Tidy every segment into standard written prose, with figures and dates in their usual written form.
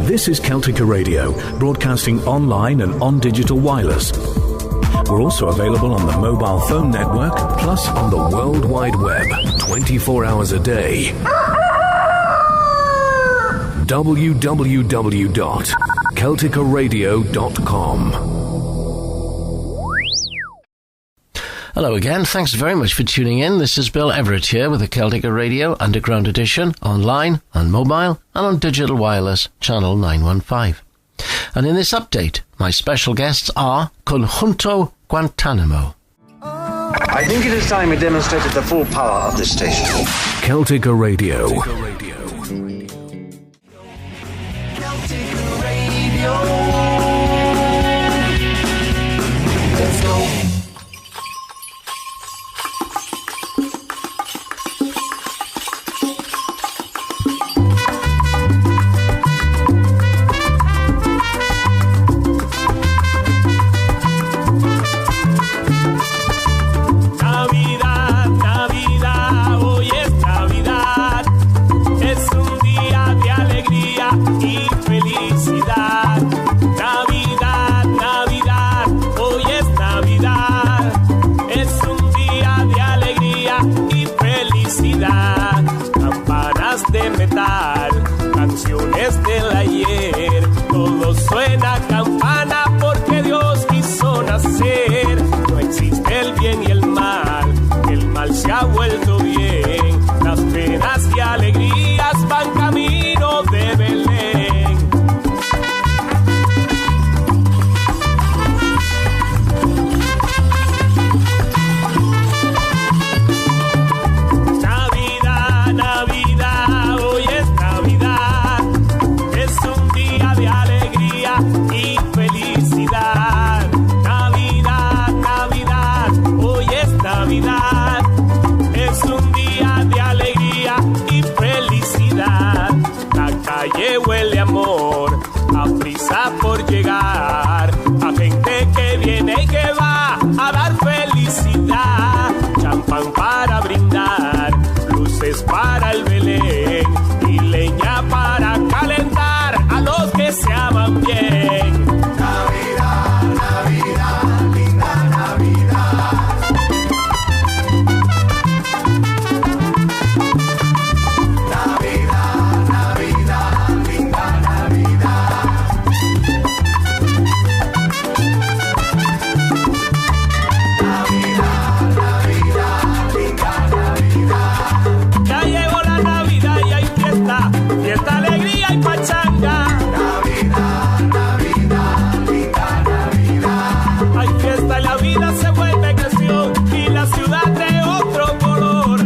This is Celtica Radio, broadcasting online and on digital wireless. We're also available on the mobile phone network, plus on the World Wide Web, 24 hours a day. www.celticaradio.com. Hello again, thanks very much for tuning in. This is Bill Everatt here with the Celtica Radio Underground Edition, online, on mobile and on digital wireless, channel 915. And in this update, my special guests are Conjunto Guantanamo. I think it is time we demonstrated the full power of this station. Celtica Radio. Celtica Radio. Let's go. Canciones del ayer, todo suena a campana porque Dios quiso nacer. No existe el bien y el mal se ha vuelto bien. Las penas y alegrías van camino de Belén. Navidad, Navidad, hoy es Navidad, es un día de alegría y felicidad. Navidad, Navidad, hoy es Navidad, es un día de alegría y felicidad. La calle huele a amor, a prisa por llegar, a gente que viene y que va a dar felicidad. Champán para brindar, luces para el Belén y leña para calentar a los que se aman bien. Navidad, Navidad, linda Navidad. Navidad, Navidad, linda Navidad. Navidad, Navidad, linda Navidad. Ya llegó la Navidad y hay fiesta, fiesta, alegría y pachanga. Navidad, Navidad, linda Navidad. Hay fiesta y la vida se vuelve canción y la ciudad de otro color.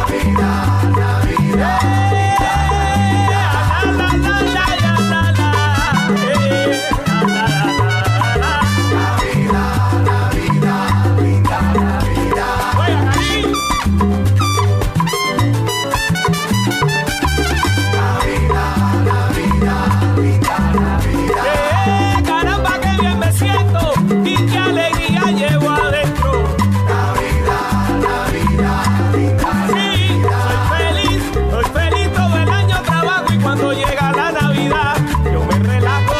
Navidad, Navidad, la la la la la la la, la la la. Navidad, Navidad, linda Navidad. Juega, Cari. Navidad, Navidad, linda Navidad. Caramba, qué bien me siento y qué alegría llevo adentro. Navidad, Navidad, linda Navidad. Sí, soy feliz todo el año trabajo y cuando llega la Navidad yo me relajo.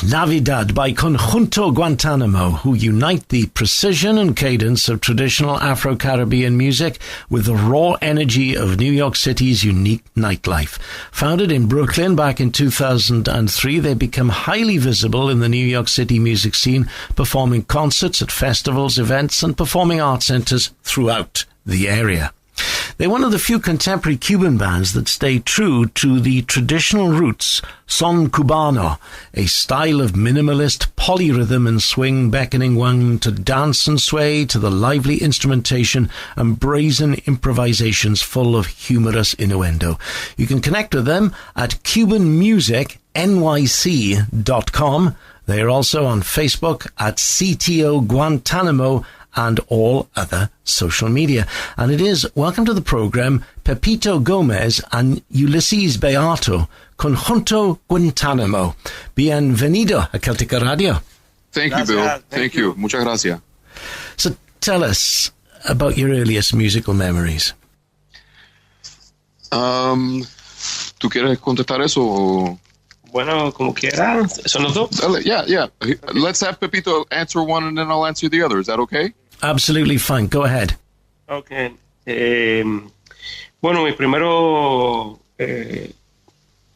Navidad by Conjunto Guantanamo, who unite the precision and cadence of traditional Afro-Caribbean music with the raw energy of New York City's unique nightlife. Founded in Brooklyn back in 2003, they become highly visible in the New York City music scene, performing concerts at festivals, events, and performing arts centers throughout the area. They're one of the few contemporary Cuban bands that stay true to the traditional roots, son cubano, a style of minimalist polyrhythm and swing beckoning one to dance and sway to the lively instrumentation and brazen improvisations full of humorous innuendo. You can connect with them at cubanmusicnyc.com. They are also on Facebook at CTO Guantanamo and all other social media. And it is, welcome to the program, Pepito Gomez and Ulises Beato, Conjunto Guantanamo. Bienvenido a Celtica Radio. Thank you, Bill. Thank you. Muchas gracias. So tell us about your earliest musical memories. ¿Tú quieres contestar eso? Bueno, como quiera. ¿Son los dos? Yeah. Let's have Pepito answer one and then I'll answer the other. Is that okay? Absolutely fine. Go ahead. Okay. Bueno, mis primeros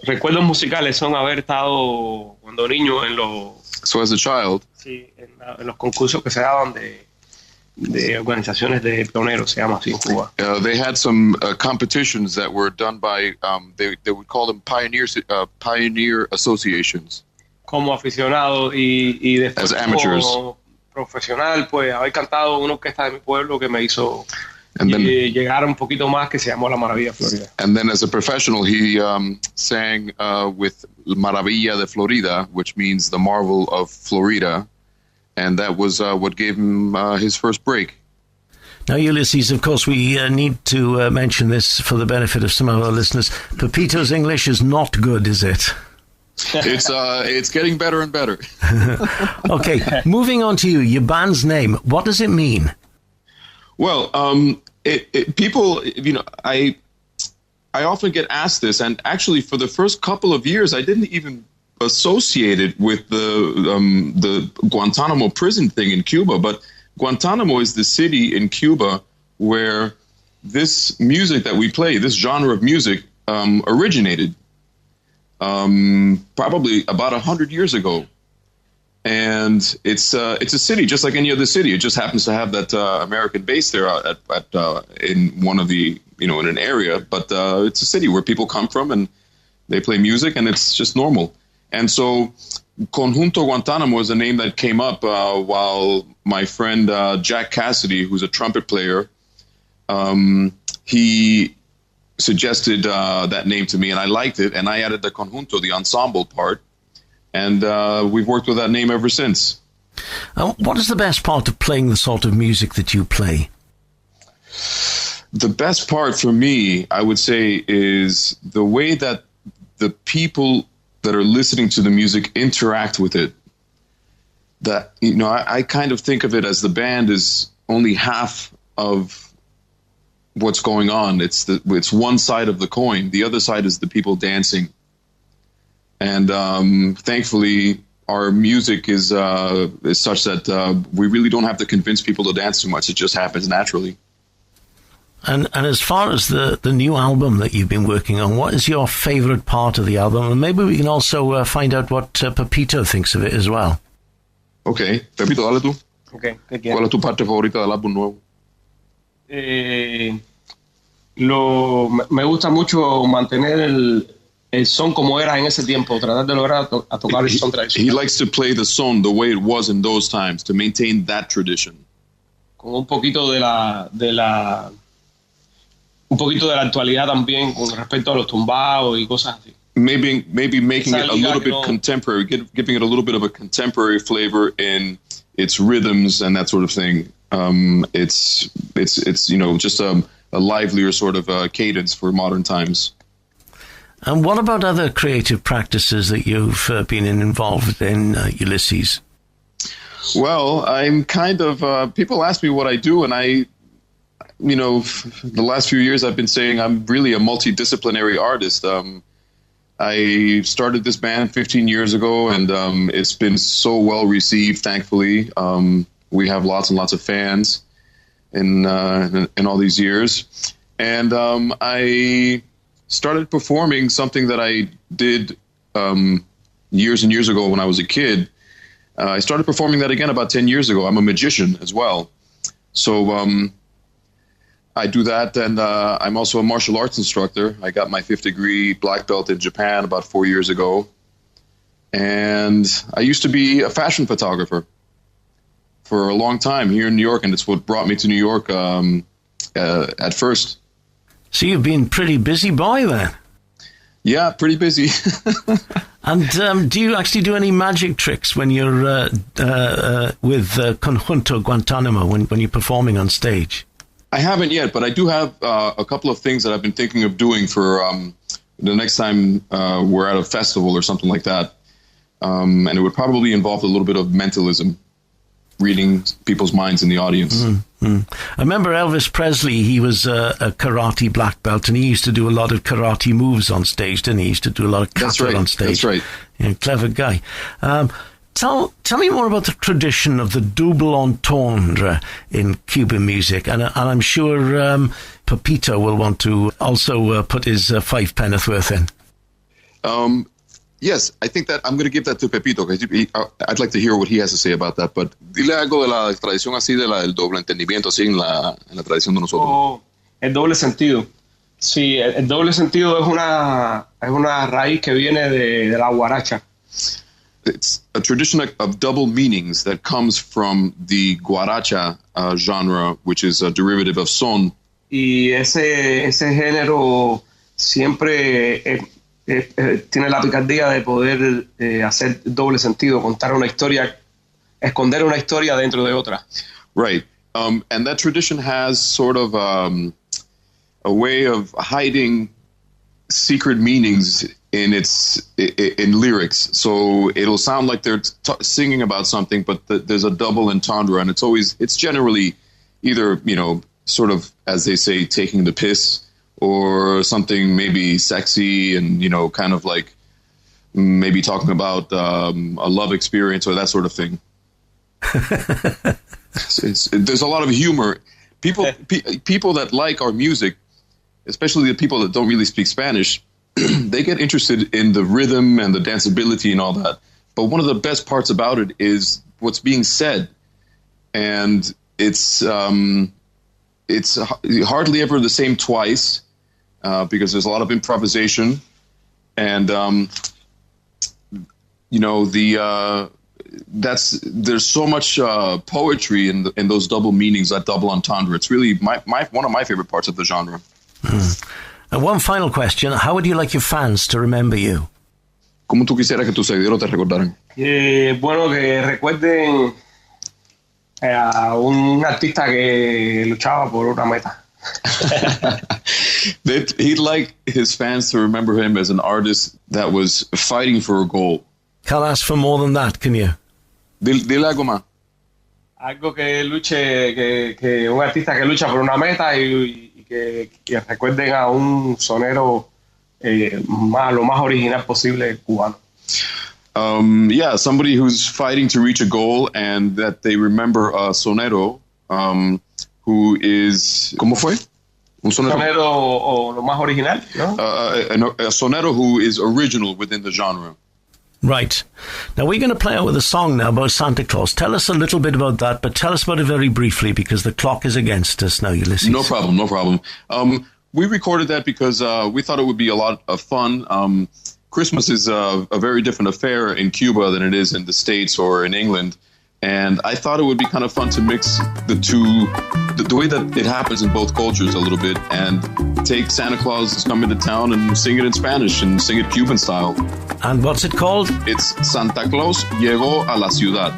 recuerdos musicales son haber estado cuando niño en los... So as a child... Sí, en los concursos que se daban de organizaciones de pioneros, se llama así en Cuba. They had some competitions that were done by, they would call them pioneer associations. Como aficionado y después as amateurs. Como profesional, pues haber cantado una orquesta de mi pueblo que me hizo llegar un poquito más, que se llamó La Maravilla Florida. And then as a professional, he sang with Maravilla de Florida, which means the marvel of Florida. And that was what gave him his first break. Now, Ulises, of course, we need to mention this for the benefit of some of our listeners. Pepito's English is not good, is it? It's getting better and better. Okay, moving on to you. Your band's name, what does it mean? Well, people, I often get asked this, and actually for the first couple of years, I didn't even associated with the Guantanamo prison thing in Cuba, but Guantanamo is the city in Cuba where this music that we play, this genre of music, originated probably about 100 years ago. And it's a city just like any other city. It just happens to have that American base there in one of the, in an area, but it's a city where people come from and they play music, and it's just normal. And so Conjunto Guantanamo is a name that came up while my friend Jack Cassidy, who's a trumpet player, he suggested that name to me, and I liked it, and I added the conjunto, the ensemble part, and we've worked with that name ever since. What is the best part of playing the sort of music that you play? The best part for me, I would say, is the way that the people that are listening to the music interact with it. That, I kind of think of it as the band is only half of what's going on. It's one side of the coin. The other side is the people dancing. And thankfully, our music is such that we really don't have to convince people to dance too much. It just happens naturally. And as far as the new album that you've been working on, what is your favorite part of the album? And maybe we can also find out what Pepito thinks of it as well. Okay. Pepito, dale tú. Okay. ¿Cuál es tu parte favorita del álbum nuevo? Me gusta mucho mantener el son como era en ese tiempo, tratar de lograr a tocar el son tradicional. He likes to play the son the way it was in those times, to maintain that tradition. Con un poquito de la actualidad también con respecto a los tumbados y cosas así. Maybe making it a little bit contemporary, giving it a little bit of a contemporary flavor in its rhythms and that sort of thing. It's just a livelier sort of cadence for modern times. And what about other creative practices that you've been involved in, Ulises? Well, I'm kind of people ask me what I do, and the last few years I've been saying I'm really a multidisciplinary artist. I started this band 15 years ago, and it's been so well received, thankfully. We have lots and lots of fans in all these years. And I started performing something that I did years and years ago when I was a kid. I started performing that again about 10 years ago. I'm a magician as well. So I do that, and I'm also a martial arts instructor. I got my 5th degree black belt in Japan about 4 years ago. And I used to be a fashion photographer for a long time here in New York, and it's what brought me to New York at first. So you've been pretty busy boy then. Yeah, pretty busy. And do you actually do any magic tricks when you're with Conjunto Guantanamo, when you're performing on stage? I haven't yet, but I do have a couple of things that I've been thinking of doing for the next time we're at a festival or something like that. And it would probably involve a little bit of mentalism, reading people's minds in the audience. I remember Elvis Presley, he was a karate black belt, and he used to do a lot of karate moves on stage, didn't he? He used to do a lot of kata on stage. That's right. Yeah, clever guy. Tell me more about the tradition of the double entendre in Cuban music, and I'm sure Pepito will want to also put his 5 penneth worth in. Yes, I think that I'm going to give that to Pepito. I'd like to hear what he has to say about that. But dile algo de la tradición así del doble entendimiento así en la tradición de nosotros. El doble sentido. Sí, el doble sentido es una raíz que viene de la guaracha. It's a tradition of double meanings that comes from the guaracha genre, which is a derivative of son. Y ese género siempre tiene la picardía de poder hacer doble sentido, contar una historia, esconder una historia dentro de otra. Right. And that tradition has sort of a way of hiding secret meanings in lyrics. So it'll sound like they're singing about something, but there's a double entendre, and it's generally either, sort of, as they say, taking the piss, or something maybe sexy and, kind of like maybe talking about a love experience or that sort of thing. There's a lot of humor. People that like our music, especially the people that don't really speak Spanish, they get interested in the rhythm and the danceability and all that. But one of the best parts about it is what's being said. And it's hardly ever the same twice, because there's a lot of improvisation. And, there's so much poetry in those double meanings, that double entendre. It's really one of my favorite parts of the genre. And one final question. How would you like your fans to remember you? ¿Cómo tú quisieras que tus seguidores te recordaran? Bueno, que recuerden a un artista que luchaba por una meta. He'd like his fans to remember him as an artist that was fighting for a goal. Can't ask for more than that, can you? Dile algo más. Algo que luche, que un artista que lucha por una meta y que recuerden a un sonero lo más original posible cubano. Somebody who's fighting to reach a goal, and that they remember a sonero who is... ¿Cómo fue? Un sonero o lo más original, ¿no? A sonero who is original within the genre. Right. Now, we're going to play out with a song now about Santa Claus. Tell us a little bit about that, but tell us about it very briefly, because the clock is against us now, Ulises. No problem. We recorded that because we thought it would be a lot of fun. Christmas is a very different affair in Cuba than it is in the States or in England. And I thought it would be kind of fun to mix the two, the way that it happens in both cultures a little bit, and take Santa Claus come into town and sing it in Spanish and sing it Cuban style. And what's it called? It's Santa Claus llegó a la ciudad.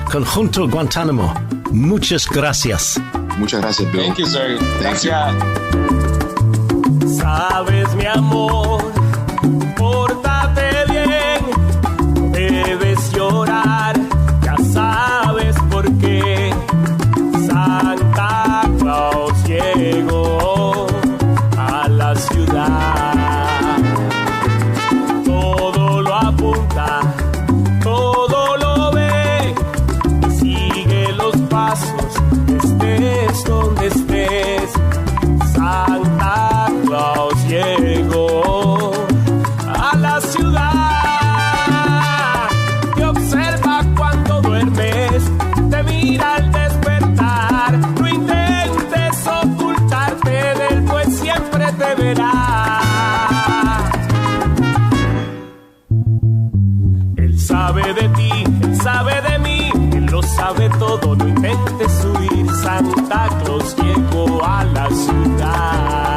Conjunto Guantánamo. Muchas gracias. Muchas gracias, Bill. Thank you, sir. Thank you. Sabes, mi amor, pórtate bien, debes llorar, ya sabes por qué. Santa Claus llegó a la ciudad. Todo lo apunta, todo lo ve, sigue los pasos, estés donde estés. Santa Claus llegó a la ciudad. Te observa cuando duermes, te mira al despertar. No intentes ocultarte de él, pues siempre te verá. Él sabe de ti, él sabe de mí, él lo sabe todo. No intentes huir, Santa Claus llegó a la ciudad.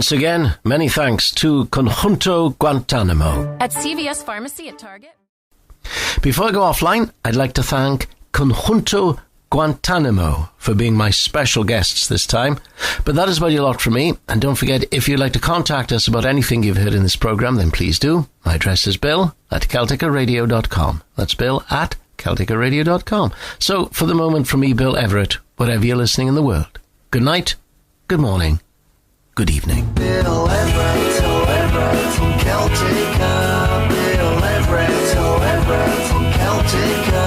once again, many thanks to Conjunto Guantanamo. At CVS Pharmacy at Target. Before I go offline, I'd like to thank Conjunto Guantanamo for being my special guests this time. But that is about a lot from me. And don't forget, if you'd like to contact us about anything you've heard in this program, then please do. My address is bill@celticaradio.com. That's bill@celticaradio.com. So, for the moment, from me, Bill Everatt, wherever you're listening in the world, good night, good morning, good evening. Bill Everatt, Celtica. Bill Everatt, Celtica.